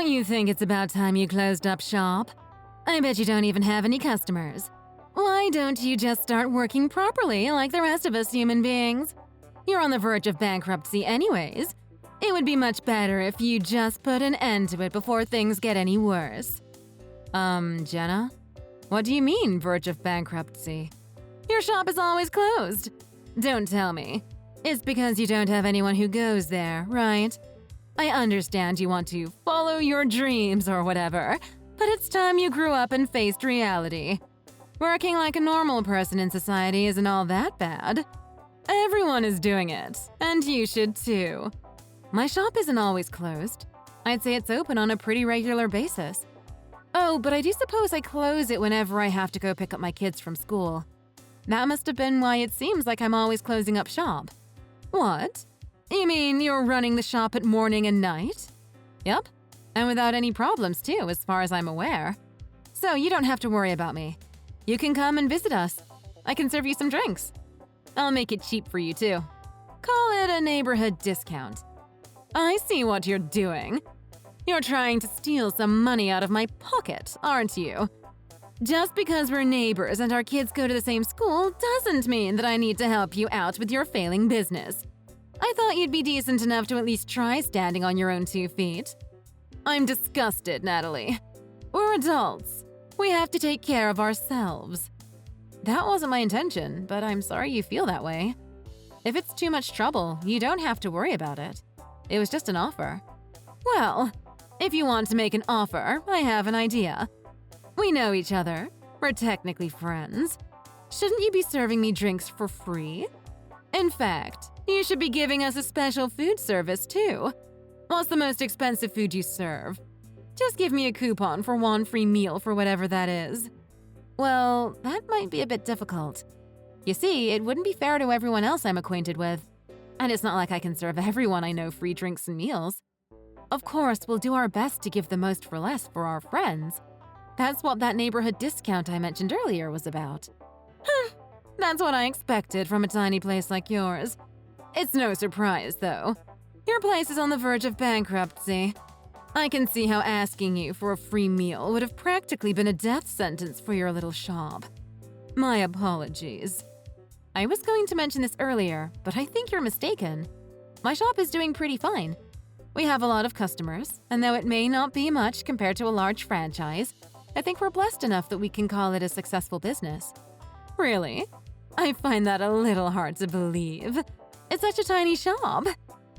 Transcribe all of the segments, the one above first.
Don't you think it's about time you closed up shop? I bet you don't even have any customers. Why don't you just start working properly like the rest of us human beings? You're on the verge of bankruptcy anyways. It would be much better if you just put an end to it before things get any worse. Jenna? What do you mean, verge of bankruptcy? Your shop is always closed. Don't tell me. It's because you don't have anyone who goes there, right? I understand you want to follow your dreams or whatever, but it's time you grew up and faced reality. Working like a normal person in society isn't all that bad. Everyone is doing it, and you should too. My shop isn't always closed. I'd say it's open on a pretty regular basis. Oh, but I do suppose I close it whenever I have to go pick up my kids from school. That must have been why it seems like I'm always closing up shop. What? You mean you're running the shop at morning and night? Yep, and without any problems too, as far as I'm aware. So you don't have to worry about me. You can come and visit us. I can serve you some drinks. I'll make it cheap for you too. Call it a neighborhood discount. I see what you're doing. You're trying to steal some money out of my pocket, aren't you? Just because we're neighbors and our kids go to the same school doesn't mean that I need to help you out with your failing business. I thought you'd be decent enough to at least try standing on your own 2 feet. I'm disgusted, Natalie. We're adults. We have to take care of ourselves. That wasn't my intention, but I'm sorry you feel that way. If it's too much trouble, you don't have to worry about it. It was just an offer. Well, if you want to make an offer, I have an idea. We know each other. We're technically friends. Shouldn't you be serving me drinks for free? In fact, you should be giving us a special food service too. What's the most expensive food you serve? Just give me a coupon for 1 free meal for whatever that is. Well, that might be a bit difficult. You see, it wouldn't be fair to everyone else I'm acquainted with. And it's not like I can serve everyone I know free drinks and meals. Of course, we'll do our best to give the most for less for our friends. That's what that neighborhood discount I mentioned earlier was about. That's what I expected from a tiny place like yours. It's no surprise, though. Your place is on the verge of bankruptcy. I can see how asking you for a free meal would have practically been a death sentence for your little shop. My apologies. I was going to mention this earlier, but I think you're mistaken. My shop is doing pretty fine. We have a lot of customers, and though it may not be much compared to a large franchise, I think we're blessed enough that we can call it a successful business. Really? I find that a little hard to believe. It's such a tiny shop.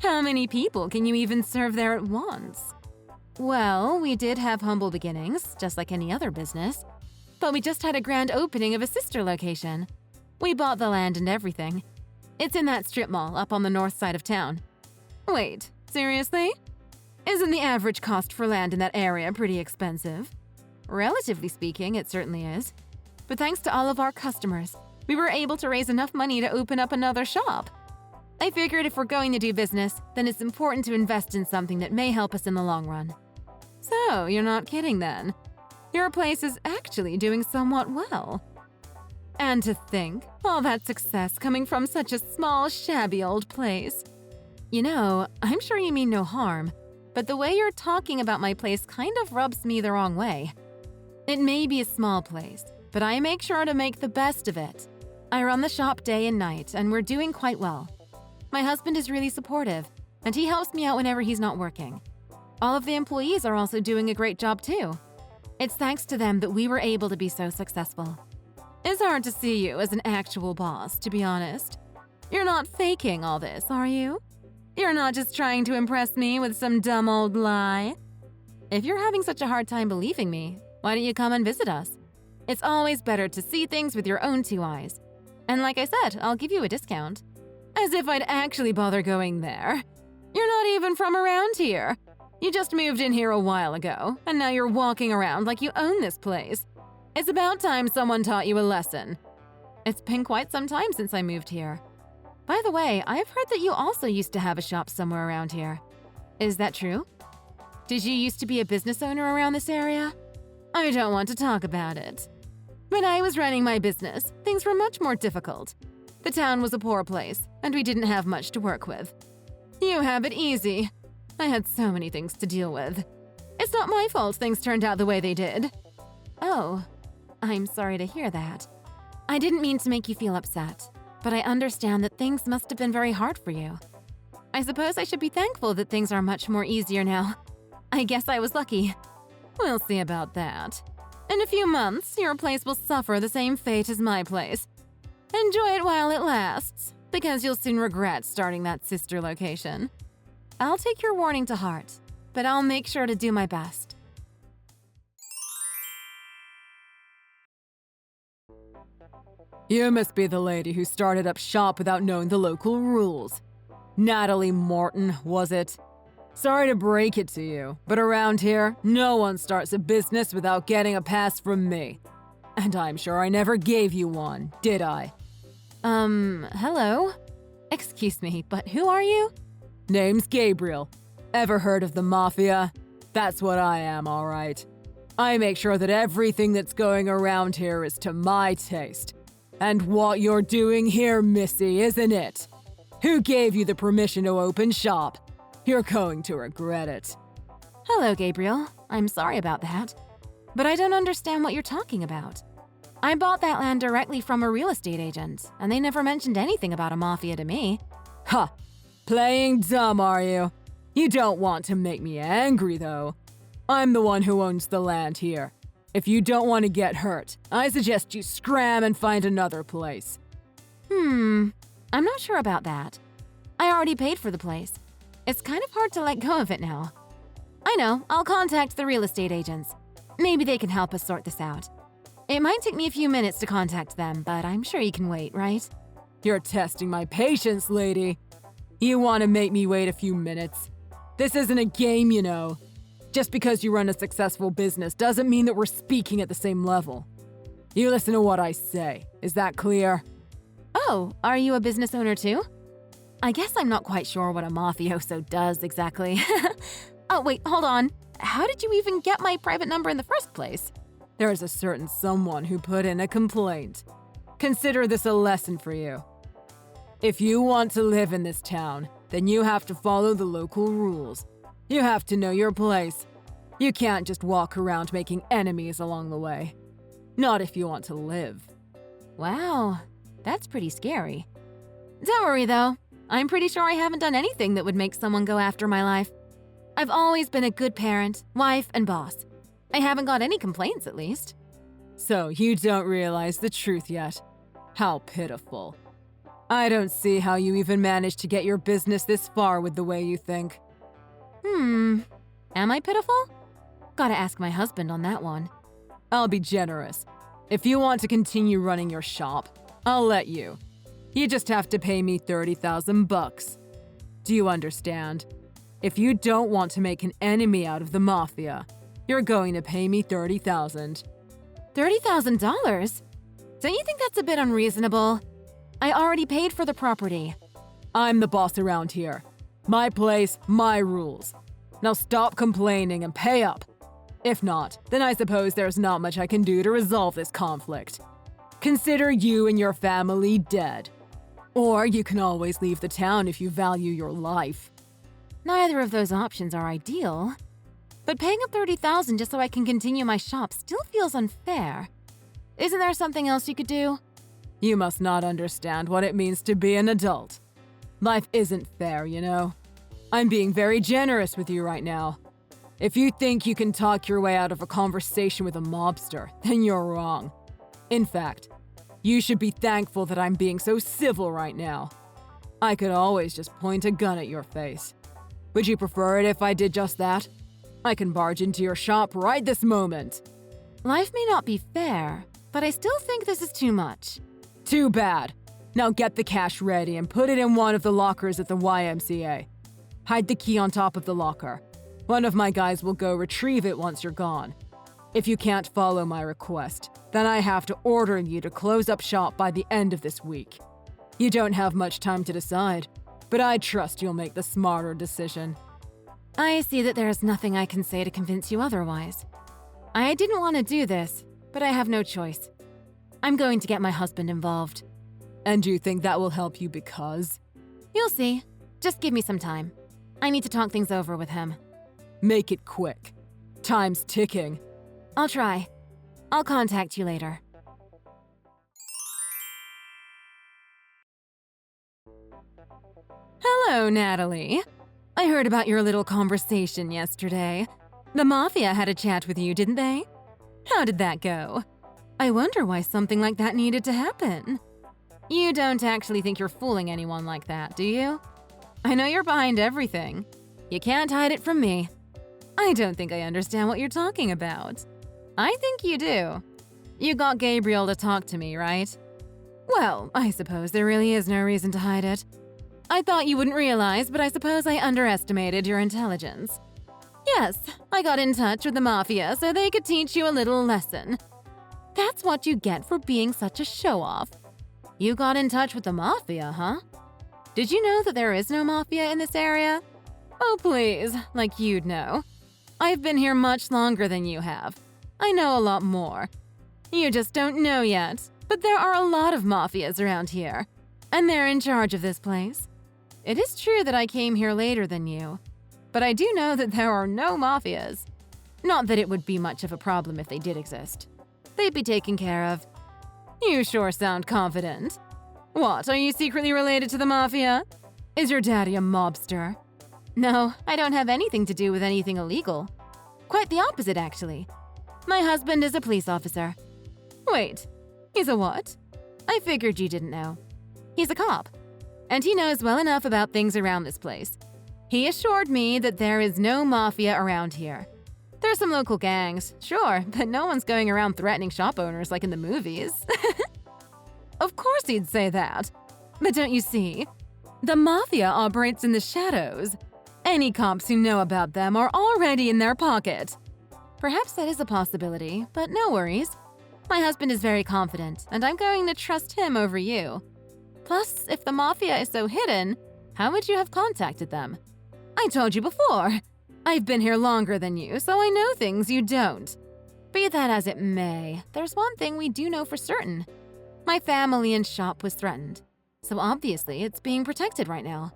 How many people can you even serve there at once? Well, we did have humble beginnings, just like any other business. But we just had a grand opening of a sister location. We bought the land and everything. It's in that strip mall up on the north side of town. Wait, seriously? Isn't the average cost for land in that area pretty expensive? Relatively speaking, it certainly is. But thanks to all of our customers, we were able to raise enough money to open up another shop. I figured if we're going to do business, then it's important to invest in something that may help us in the long run. So, you're not kidding then. Your place is actually doing somewhat well. And to think, all that success coming from such a small, shabby old place. You know, I'm sure you mean no harm, but the way you're talking about my place kind of rubs me the wrong way. It may be a small place, but I make sure to make the best of it. I run the shop day and night, and we're doing quite well. My husband is really supportive, and he helps me out whenever he's not working. All of the employees are also doing a great job too. It's thanks to them that we were able to be so successful. It's hard to see you as an actual boss, to be honest. You're not faking all this, are you? You're not just trying to impress me with some dumb old lie? If you're having such a hard time believing me, why don't you come and visit us? It's always better to see things with your own 2 eyes. And like I said, I'll give you a discount. As if I'd actually bother going there. You're not even from around here. You just moved in here a while ago, and now you're walking around like you own this place. It's about time someone taught you a lesson. It's been quite some time since I moved here. By the way, I've heard that you also used to have a shop somewhere around here. Is that true? Did you used to be a business owner around this area? I don't want to talk about it. When I was running my business, things were much more difficult. The town was a poor place, and we didn't have much to work with. You have it easy. I had so many things to deal with. It's not my fault things turned out the way they did. Oh, I'm sorry to hear that. I didn't mean to make you feel upset, but I understand that things must have been very hard for you. I suppose I should be thankful that things are much more easier now. I guess I was lucky. We'll see about that. In a few months, your place will suffer the same fate as my place. Enjoy it while it lasts, because you'll soon regret starting that sister location. I'll take your warning to heart, but I'll make sure to do my best. You must be the lady who started up shop without knowing the local rules. Natalie Morton, was it? Sorry to break it to you, but around here, no one starts a business without getting a pass from me. And I'm sure I never gave you one, did I? Hello? Excuse me, but who are you? Name's Gabriel. Ever heard of the Mafia? That's what I am, all right. I make sure that everything that's going around here is to my taste. And what you're doing here, Missy, isn't it? Who gave you the permission to open shop? You're going to regret it. Hello, Gabriel. I'm sorry about that. But I don't understand what you're talking about. I bought that land directly from a real estate agent, and they never mentioned anything about a mafia to me. Ha! Playing dumb, are you? You don't want to make me angry, though. I'm the one who owns the land here. If you don't want to get hurt, I suggest you scram and find another place. I'm not sure about that. I already paid for the place. It's kind of hard to let go of it now. I know, I'll contact the real estate agents. Maybe they can help us sort this out. It might take me a few minutes to contact them, but I'm sure you can wait, right? You're testing my patience, lady. You want to make me wait a few minutes? This isn't a game, you know. Just because you run a successful business doesn't mean that we're speaking at the same level. You listen to what I say. Is that clear? Oh, are you a business owner too? I guess I'm not quite sure what a mafioso does exactly. Oh, wait, hold on. How did you even get my private number in the first place? There's a certain someone who put in a complaint. Consider this a lesson for you. If you want to live in this town, then you have to follow the local rules. You have to know your place. You can't just walk around making enemies along the way. Not if you want to live. Wow, that's pretty scary. Don't worry though. I'm pretty sure I haven't done anything that would make someone go after my life. I've always been a good parent, wife, and boss. I haven't got any complaints, at least. So you don't realize the truth yet. How pitiful. I don't see how you even managed to get your business this far with the way you think. Am I pitiful? Gotta ask my husband on that one. I'll be generous. If you want to continue running your shop, I'll let you. You just have to pay me $30,000. Do you understand? If you don't want to make an enemy out of the mafia, you're going to pay me $30,000. $30,000? Don't you think that's a bit unreasonable? I already paid for the property. I'm the boss around here. My place, my rules. Now stop complaining and pay up. If not, then I suppose there's not much I can do to resolve this conflict. Consider you and your family dead. Or you can always leave the town if you value your life. Neither of those options are ideal. But paying up $30,000 just so I can continue my shop still feels unfair. Isn't there something else you could do? You must not understand what it means to be an adult. Life isn't fair, you know. I'm being very generous with you right now. If you think you can talk your way out of a conversation with a mobster, then you're wrong. In fact, you should be thankful that I'm being so civil right now. I could always just point a gun at your face. Would you prefer it if I did just that? I can barge into your shop right this moment. Life may not be fair, but I still think this is too much. Too bad. Now get the cash ready and put it in one of the lockers at the YMCA. Hide the key on top of the locker. One of my guys will go retrieve it once you're gone. If you can't follow my request, then I have to order you to close up shop by the end of this week. You don't have much time to decide, but I trust you'll make the smarter decision. I see that there is nothing I can say to convince you otherwise. I didn't want to do this, but I have no choice. I'm going to get my husband involved. And you think that will help you because? You'll see. Just give me some time. I need to talk things over with him. Make it quick. Time's ticking. I'll try. I'll contact you later. Hello, Natalie. I heard about your little conversation yesterday. The Mafia had a chat with you, didn't they? How did that go? I wonder why something like that needed to happen. You don't actually think you're fooling anyone like that, do you? I know you're behind everything. You can't hide it from me. I don't think I understand what you're talking about. I think you do. You got Gabriel to talk to me, right? Well, I suppose there really is no reason to hide it. I thought you wouldn't realize, but I suppose I underestimated your intelligence. Yes, I got in touch with the Mafia so they could teach you a little lesson. That's what you get for being such a show-off. You got in touch with the Mafia, huh? Did you know that there is no Mafia in this area? Oh, please, like you'd know. I've been here much longer than you have. I know a lot more. You just don't know yet, but there are a lot of Mafias around here, and they're in charge of this place. It is true that I came here later than you, but I do know that there are no Mafias. Not that it would be much of a problem if they did exist. They'd be taken care of. You sure sound confident. What, are you secretly related to the Mafia? Is your daddy a mobster? No, I don't have anything to do with anything illegal. Quite the opposite, actually. My husband is a police officer. Wait, he's a what? I figured you didn't know. He's a cop, and he knows well enough about things around this place. He assured me that there is no Mafia around here. There's some local gangs, sure, but no one's going around threatening shop owners like in the movies. Of course he'd say that. But don't you see? The Mafia operates in the shadows. Any cops who know about them are already in their pocket. Perhaps that is a possibility, but no worries. My husband is very confident, and I'm going to trust him over you. Plus, if the Mafia is so hidden, how would you have contacted them? I told you before. I've been here longer than you, so I know things you don't. Be that as it may, there's one thing we do know for certain. My family and shop was threatened, so obviously it's being protected right now.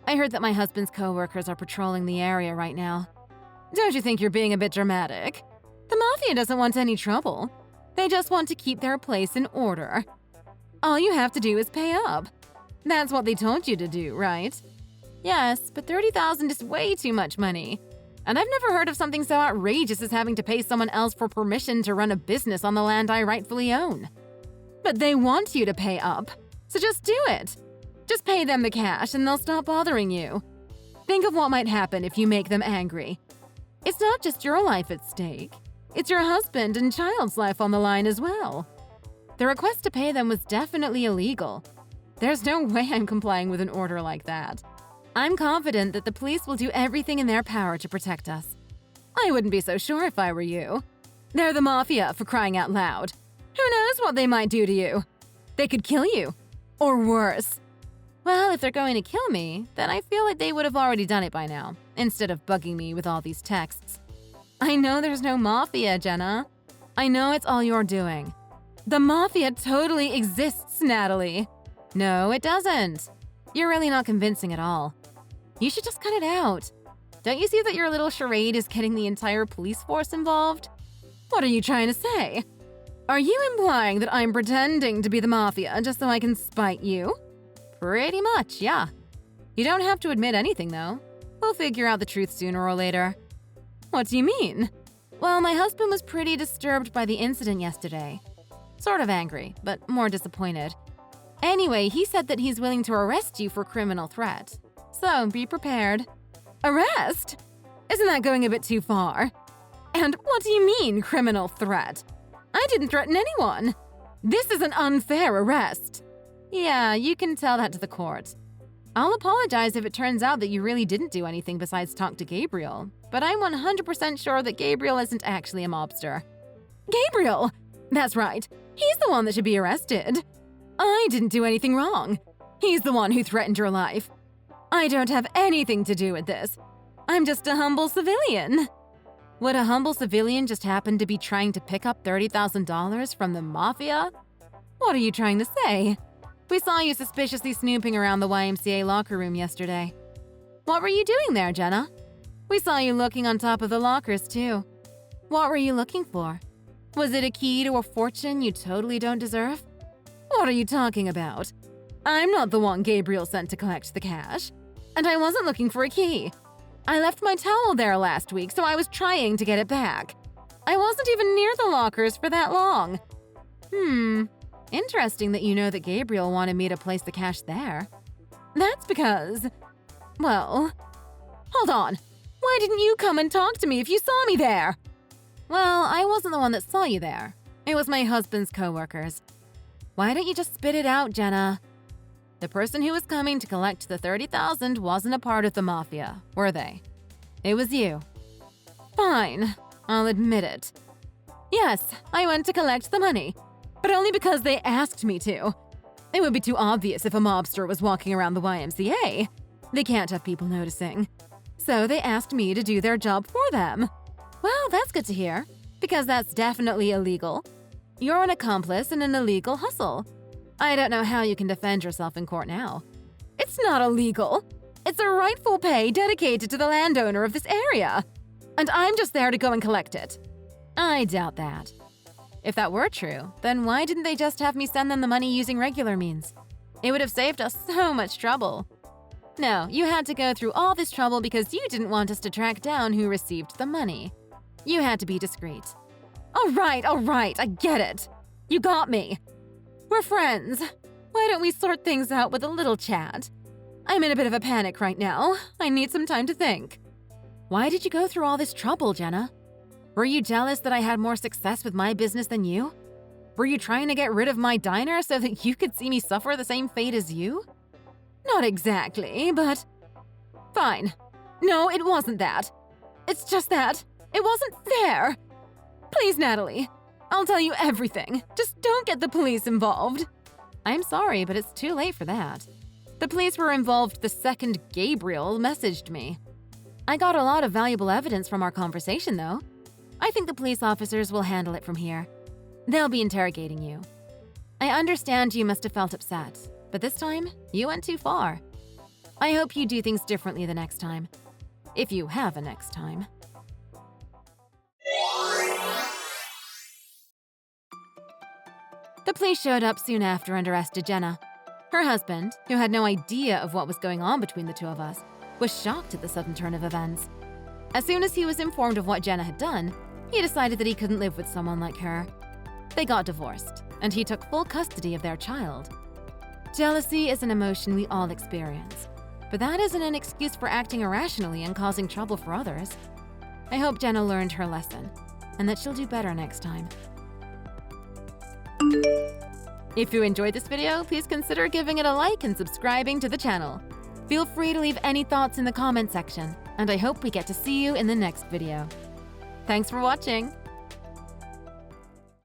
I heard that my husband's co-workers are patrolling the area right now. Don't you think you're being a bit dramatic? The Mafia doesn't want any trouble. They just want to keep their place in order. All you have to do is pay up. That's what they told you to do, right? Yes, but $30,000 is way too much money. And I've never heard of something so outrageous as having to pay someone else for permission to run a business on the land I rightfully own. But they want you to pay up, so just do it. Just pay them the cash and they'll stop bothering you. Think of what might happen if you make them angry. It's not just your life at stake. It's your husband and child's life on the line as well. The request to pay them was definitely illegal. There's no way I'm complying with an order like that. I'm confident that the police will do everything in their power to protect us. I wouldn't be so sure if I were you. They're the Mafia, for crying out loud. Who knows what they might do to you? They could kill you. Or worse. Well, if they're going to kill me, then I feel like they would have already done it by now, instead of bugging me with all these texts. I know there's no Mafia, Jenna. I know it's all you're doing. The Mafia totally exists, Natalie. No, it doesn't. You're really not convincing at all. You should just cut it out. Don't you see that your little charade is getting the entire police force involved? What are you trying to say? Are you implying that I'm pretending to be the Mafia just so I can spite you? Pretty much, yeah. You don't have to admit anything, though. We'll figure out the truth sooner or later. What do you mean? Well, my husband was pretty disturbed by the incident yesterday. Sort of angry, but more disappointed. Anyway, he said that he's willing to arrest you for criminal threat. So, be prepared. Arrest? Isn't that going a bit too far? And what do you mean, criminal threat? I didn't threaten anyone. This is an unfair arrest. Yeah, you can tell that to the court. I'll apologize if it turns out that you really didn't do anything besides talk to Gabriel, but I'm 100% sure that Gabriel isn't actually a mobster. Gabriel! That's right. He's the one that should be arrested. I didn't do anything wrong. He's the one who threatened your life. I don't have anything to do with this. I'm just a humble civilian. Would a humble civilian just happen to be trying to pick up $30,000 from the Mafia? What are you trying to say? We saw you suspiciously snooping around the YMCA locker room yesterday. What were you doing there, Jenna? We saw you looking on top of the lockers, too. What were you looking for? Was it a key to a fortune you totally don't deserve? What are you talking about? I'm not the one Gabriel sent to collect the cash. And I wasn't looking for a key. I left my towel there last week, so I was trying to get it back. I wasn't even near the lockers for that long. Interesting that you know that Gabriel wanted me to place the cash there. That's because… well… hold on. Why didn't you come and talk to me if you saw me there? Well, I wasn't the one that saw you there. It was my husband's coworkers. Why don't you just spit it out, Jenna? The person who was coming to collect the $30,000 wasn't a part of the mafia, were they? It was you. Fine, I'll admit it. Yes, I went to collect the money, but only because they asked me to. It would be too obvious if a mobster was walking around the YMCA. They can't have people noticing. So they asked me to do their job for them. Well, that's good to hear, because that's definitely illegal. You're an accomplice in an illegal hustle. I don't know how you can defend yourself in court now. It's not illegal. It's a rightful pay dedicated to the landowner of this area. And I'm just there to go and collect it. I doubt that. If that were true, then why didn't they just have me send them the money using regular means? It would have saved us so much trouble. No, you had to go through all this trouble because you didn't want us to track down who received the money. You had to be discreet. All right, I get it. You got me. We're friends. Why don't we sort things out with a little chat? I'm in a bit of a panic right now. I need some time to think. Why did you go through all this trouble, Jenna? Were you jealous that I had more success with my business than you? Were you trying to get rid of my diner so that you could see me suffer the same fate as you? Not exactly, but… fine. No, it wasn't that. It's just that it wasn't fair. Please, Natalie, I'll tell you everything. Just don't get the police involved. I'm sorry, but it's too late for that. The police were involved the second Gabriel messaged me. I got a lot of valuable evidence from our conversation, though. I think the police officers will handle it from here. They'll be interrogating you. I understand you must have felt upset, but this time, you went too far. I hope you do things differently the next time. If you have a next time. The police showed up soon after and arrested Jenna. Her husband, who had no idea of what was going on between the two of us, was shocked at the sudden turn of events. As soon as he was informed of what Jenna had done, he decided that he couldn't live with someone like her. They got divorced, and he took full custody of their child. Jealousy is an emotion we all experience, but that isn't an excuse for acting irrationally and causing trouble for others. I hope Jenna learned her lesson, and that she'll do better next time. If you enjoyed this video, please consider giving it a like and subscribing to the channel. Feel free to leave any thoughts in the comment section, and I hope we get to see you in the next video. Thanks for watching!